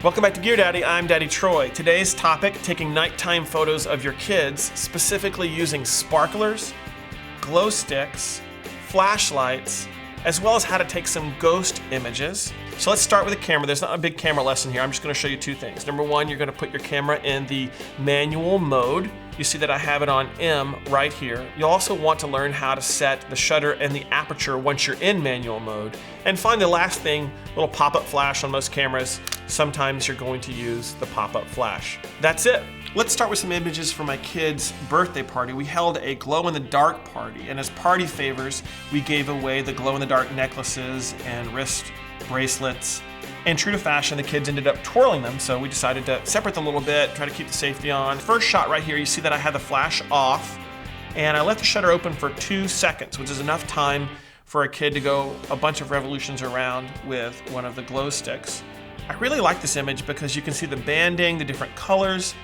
Welcome back to Gear Daddy, I'm Daddy Troy. Today's topic, taking nighttime photos of your kids, specifically using sparklers, glow sticks, flashlights, as well as how to take some ghost images. So let's start with the camera. There's not a big camera lesson here. I'm just gonna show you two things. Number one, you're gonna put your camera in the manual mode. You see that I have it on M right here. You'll also want to learn how to set the shutter and the aperture once you're in manual mode. And finally, the last thing, little pop-up flash on most cameras. Sometimes you're going to use the pop-up flash. That's it. Let's start with some images for my kid's birthday party. We held a glow-in-the-dark party, and as party favors, we gave away the glow-in-the-dark necklaces and wrist bracelets. And true to fashion, the kids ended up twirling them, so we decided to separate them a little bit, try to keep the safety on. First shot right here, you see that I had the flash off, and I left the shutter open for 2 seconds, which is enough time for a kid to go a bunch of revolutions around with one of the glow sticks. I really like this image because you can see the banding, the different colors,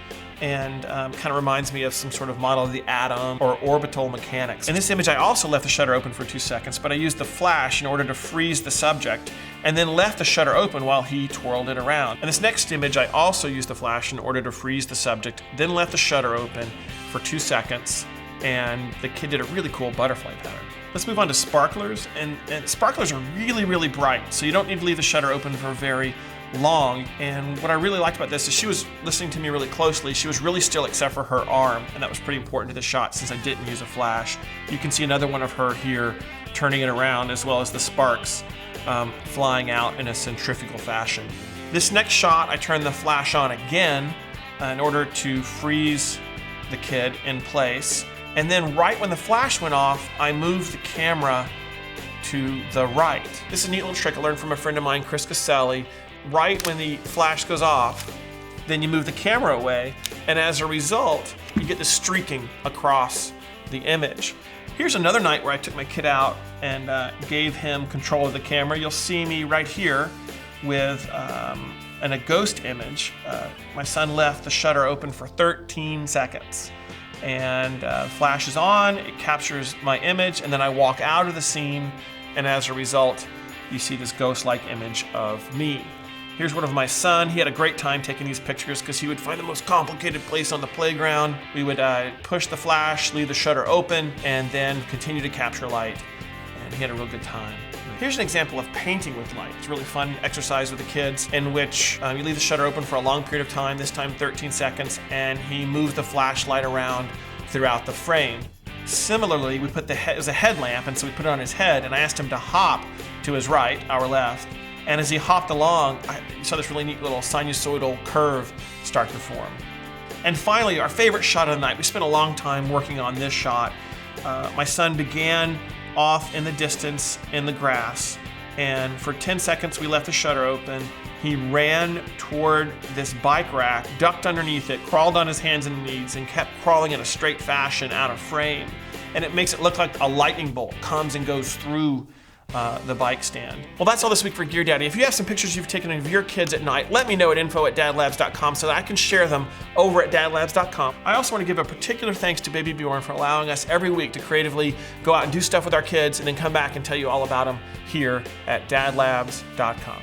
and kind of reminds me of some sort of model of the atom or orbital mechanics. In this image, I also left the shutter open for 2 seconds, but I used the flash in order to freeze the subject and then left the shutter open while he twirled it around. In this next image, I also used the flash in order to freeze the subject, then left the shutter open for 2 seconds, and the kid did a really cool butterfly pattern. Let's move on to sparklers, and sparklers are really, really bright, so you don't need to leave the shutter open for very long. And what I really liked about this is she was listening to me really closely. She was really still except for her arm, and that was pretty important to the shot since I didn't use a flash. You can see another one of her here turning it around, as well as the sparks flying out in a centrifugal fashion. This next shot, I turned the flash on again in order to freeze the kid in place. And then right when the flash went off, I moved the camera to the right. This is a neat little trick I learned from a friend of mine, Chris Caselli. Right when the flash goes off, then you move the camera away, and as a result, you get the streaking across the image. Here's another night where I took my kid out and gave him control of the camera. You'll see me right here with a ghost image. My son left the shutter open for 13 seconds. And flash is on, it captures my image, and then I walk out of the scene, and as a result, you see this ghost-like image of me. Here's one of my son. He had a great time taking these pictures because he would find the most complicated place on the playground. We would push the flash, leave the shutter open, and then continue to capture light, and he had a real good time. Here's an example of painting with light. It's a really fun exercise with the kids in which you leave the shutter open for a long period of time, this time 13 seconds, and he moved the flashlight around throughout the frame. Similarly, we put it was a headlamp, and so we put it on his head, and I asked him to hop to his right, our left, and as he hopped along, you saw this really neat little sinusoidal curve start to form. And finally, our favorite shot of the night. We spent a long time working on this shot. My son began off in the distance in the grass, and for 10 seconds we left the shutter open. He ran toward this bike rack, ducked underneath it, crawled on his hands and knees, and kept crawling in a straight fashion out of frame. And it makes it look like a lightning bolt comes and goes through the bike stand. Well, that's all this week for Gear Daddy. If you have some pictures you've taken of your kids at night, let me know at info@dadlabs.com so that I can share them over at dadlabs.com. I also want to give a particular thanks to Baby Bjorn for allowing us every week to creatively go out and do stuff with our kids and then come back and tell you all about them here at dadlabs.com.